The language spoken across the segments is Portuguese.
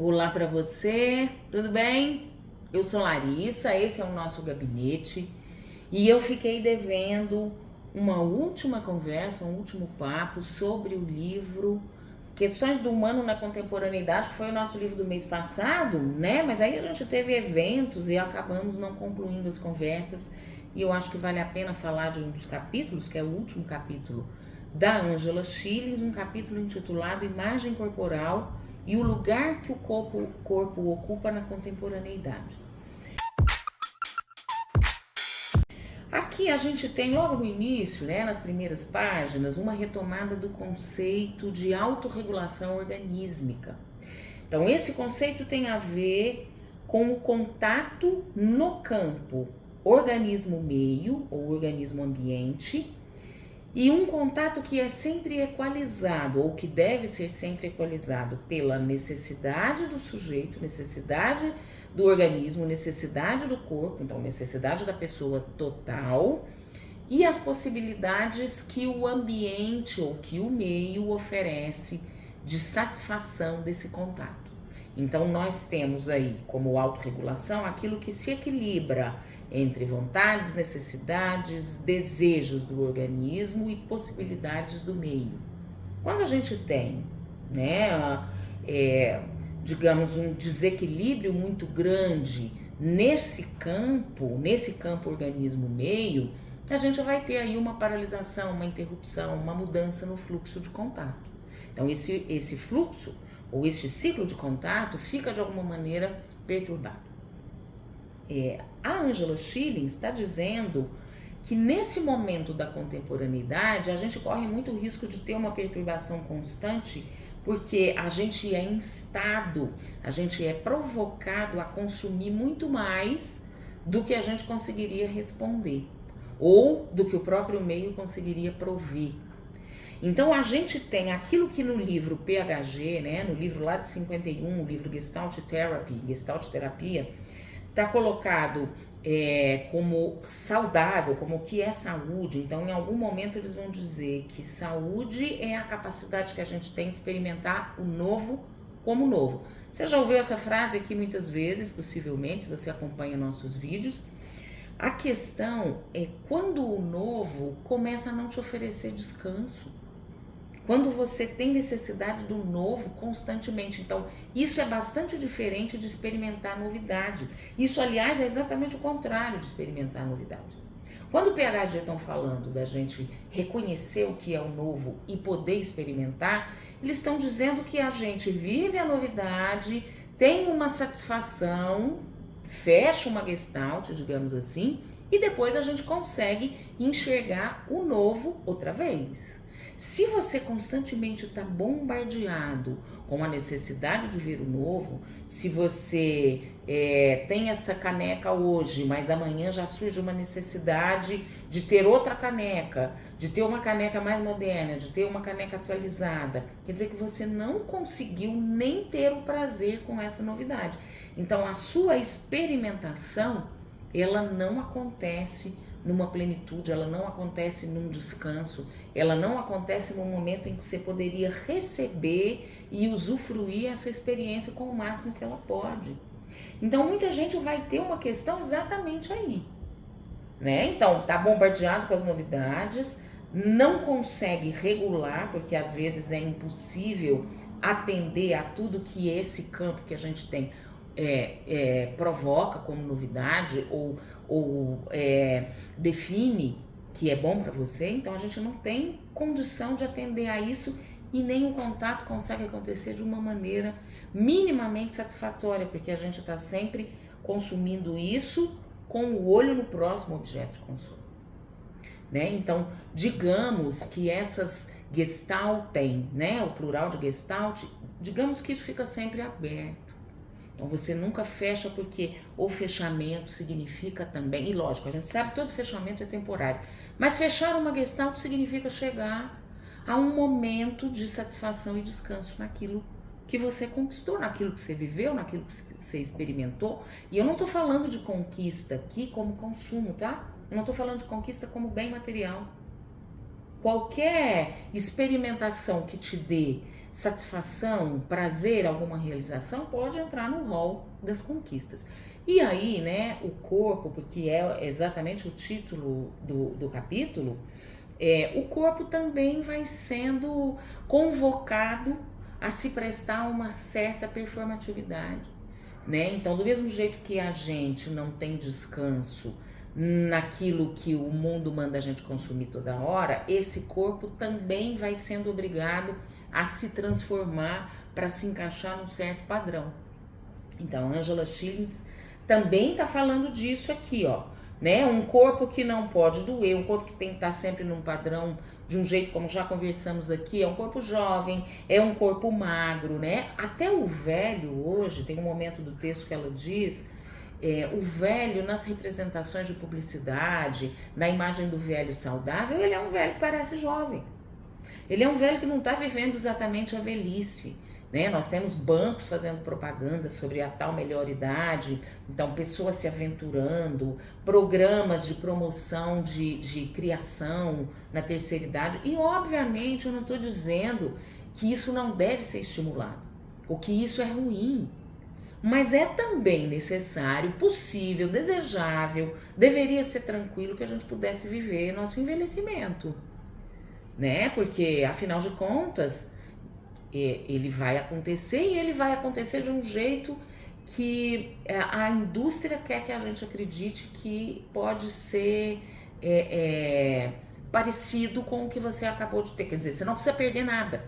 Olá para você, tudo bem? Eu sou Larissa, esse é o nosso gabinete e eu fiquei devendo uma última conversa, um último papo sobre o livro Questões do Humano na Contemporaneidade, que foi o nosso livro do mês passado, né? Mas aí a gente teve eventos e acabamos não concluindo as conversas e eu acho que vale a pena falar de um dos capítulos, que é o último capítulo da Angela Schillings, um capítulo intitulado Imagem Corporal e o lugar que o corpo ocupa na contemporaneidade. Aqui a gente tem logo no início, né, nas primeiras páginas, uma retomada do conceito de autorregulação organísmica. Então esse conceito tem a ver com o contato no campo organismo-meio ou organismo-ambiente, e um contato que é sempre equalizado, ou que deve ser sempre equalizado pela necessidade do sujeito, necessidade do organismo, necessidade do corpo, então necessidade da pessoa total, e as possibilidades que o ambiente ou que o meio oferece de satisfação desse contato. Então nós temos aí como autorregulação aquilo que se equilibra entre vontades, necessidades, desejos do organismo e possibilidades do meio. Quando a gente tem, né, digamos, um desequilíbrio muito grande nesse campo organismo-meio, a gente vai ter aí uma paralisação, uma interrupção, uma mudança no fluxo de contato. Então esse fluxo ou este ciclo de contato fica de alguma maneira perturbado. A Angela Schillings está dizendo que nesse momento da contemporaneidade a gente corre muito risco de ter uma perturbação constante, porque a gente é instado, a gente é provocado a consumir muito mais do que a gente conseguiria responder, ou do que o próprio meio conseguiria prover. Então a gente tem aquilo que no livro PHG, né, no livro lá de 51, o livro Gestalt Terapia, está colocado como saudável, como o que é saúde. Então, em algum momento eles vão dizer que saúde é a capacidade que a gente tem de experimentar o novo como novo. Você já ouviu essa frase aqui muitas vezes, possivelmente, se você acompanha nossos vídeos. A questão é quando o novo começa a não te oferecer descanso. Quando você tem necessidade do novo constantemente. Então, isso é bastante diferente de experimentar novidade. Isso, aliás, é exatamente o contrário de experimentar novidade. Quando o PHG estão falando da gente reconhecer o que é o novo e poder experimentar, eles estão dizendo que a gente vive a novidade, tem uma satisfação, fecha uma gestalt, digamos assim, e depois a gente consegue enxergar o novo outra vez. Se você constantemente está bombardeado com a necessidade de ver o novo, se você tem essa caneca hoje, mas amanhã já surge uma necessidade de ter outra caneca, de ter uma caneca mais moderna, de ter uma caneca atualizada, quer dizer que você não conseguiu nem ter o prazer com essa novidade. Então a sua experimentação, ela não acontece numa plenitude, ela não acontece num descanso, ela não acontece num momento em que você poderia receber e usufruir essa experiência com o máximo que ela pode. Então muita gente vai ter uma questão exatamente aí, né? Então tá bombardeado com as novidades, não consegue regular, porque às vezes é impossível atender a tudo que esse campo que a gente tem provoca como novidade ou define que é bom para você. Então a gente não tem condição de atender a isso e nem o contato consegue acontecer de uma maneira minimamente satisfatória, porque a gente está sempre consumindo isso com o olho no próximo objeto de consumo. Né? Então, digamos que essas gestaltem, né, o plural de gestalt, digamos que isso fica sempre aberto. Então você nunca fecha, porque o fechamento significa também, e lógico, a gente sabe que todo fechamento é temporário, mas fechar uma gestalt significa chegar a um momento de satisfação e descanso naquilo que você conquistou, naquilo que você viveu, naquilo que você experimentou. E eu não tô falando de conquista aqui como consumo, tá? Eu não tô falando de conquista como bem material. Qualquer experimentação que te dê satisfação, prazer, alguma realização, pode entrar no rol das conquistas. E aí, né, o corpo, porque é exatamente o título do capítulo, o corpo também vai sendo convocado a se prestar a uma certa performatividade, né? Então, do mesmo jeito que a gente não tem descanso naquilo que o mundo manda a gente consumir toda hora, esse corpo também vai sendo obrigado a se transformar para se encaixar num certo padrão. Então, Angela Schillings também está falando disso aqui, ó, né? Um corpo que não pode doer, um corpo que tem que estar sempre num padrão de um jeito, como já conversamos aqui, é um corpo jovem, é um corpo magro, né? Até o velho hoje, tem um momento do texto que ela diz, o velho nas representações de publicidade, na imagem do velho saudável, ele é um velho que parece jovem. Ele é um velho que não está vivendo exatamente a velhice, né? Nós temos bancos fazendo propaganda sobre a tal melhor idade, então pessoas se aventurando, programas de promoção de criação na terceira idade, e obviamente eu não estou dizendo que isso não deve ser estimulado, ou que isso é ruim, mas é também necessário, possível, desejável, deveria ser tranquilo que a gente pudesse viver nosso envelhecimento, né? Porque afinal de contas ele vai acontecer, e ele vai acontecer de um jeito que a indústria quer que a gente acredite que pode ser parecido com o que você acabou de ter. Quer dizer, você não precisa perder nada.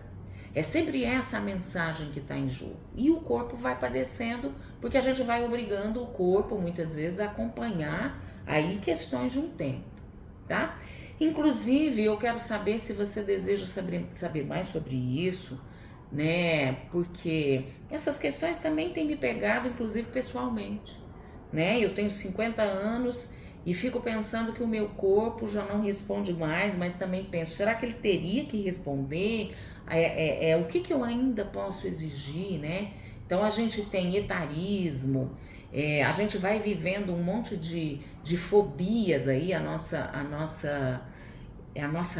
É sempre essa a mensagem que está em jogo. E o corpo vai padecendo, porque a gente vai obrigando o corpo, muitas vezes, a acompanhar aí questões de um tempo, tá? Inclusive, eu quero saber se você deseja saber mais sobre isso, né? Porque essas questões também têm me pegado, inclusive pessoalmente, né? Eu tenho 50 anos e fico pensando que o meu corpo já não responde mais, mas também penso, será que ele teria que responder? O que eu ainda posso exigir, né? Então a gente tem etarismo, a gente vai vivendo um monte de fobias aí, a nossa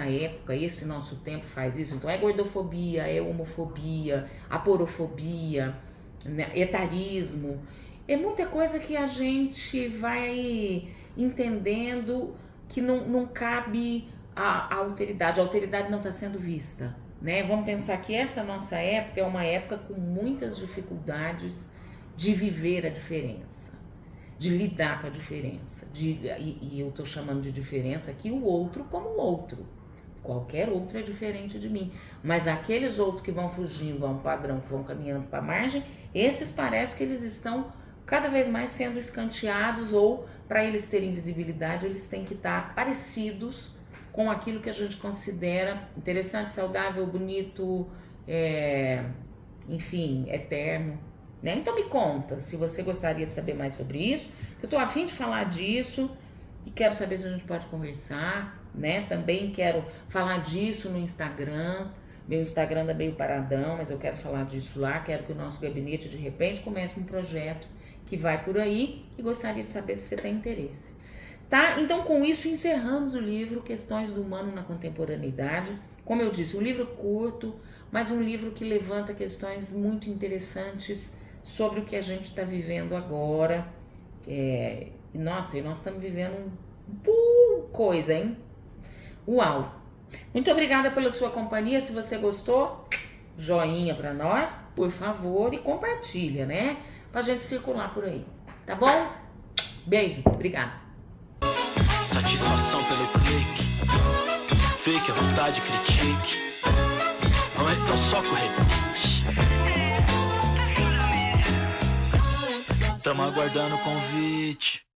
época, esse nosso tempo faz isso. Então é gordofobia, é homofobia, aporofobia, né? Etarismo. É muita coisa que a gente vai entendendo que não cabe a alteridade. A alteridade não está sendo vista, né? Vamos pensar que essa nossa época é uma época com muitas dificuldades de viver a diferença, de lidar com a diferença, e eu tô chamando de diferença aqui o outro como o outro. Qualquer outro é diferente de mim, mas aqueles outros que vão fugindo a um padrão, que vão caminhando para a margem, esses parece que eles estão cada vez mais sendo escanteados, ou para eles terem visibilidade, eles têm que estar parecidos com aquilo que a gente considera interessante, saudável, bonito, enfim, eterno, né? Então me conta se você gostaria de saber mais sobre isso, que eu tô a fim de falar disso e quero saber se a gente pode conversar, né? Também quero falar disso no Instagram. Meu Instagram tá meio paradão, mas eu quero falar disso lá. Quero que o nosso gabinete de repente comece um projeto que vai por aí, e gostaria de saber se você tem interesse, tá? Então com isso encerramos o livro Questões do Humano na Contemporaneidade. Como eu disse, um livro curto, mas um livro que levanta questões muito interessantes sobre o que a gente está vivendo agora. Nossa, e nós estamos vivendo coisa, hein? Uau! Muito obrigada pela sua companhia. Se você gostou, joinha para nós, por favor, e compartilha, né? Pra gente circular por aí, tá bom? Beijo, obrigada. Satisfação pelo clique, fake, a vontade critique, não é tão só corrente. Tamo aguardando o convite.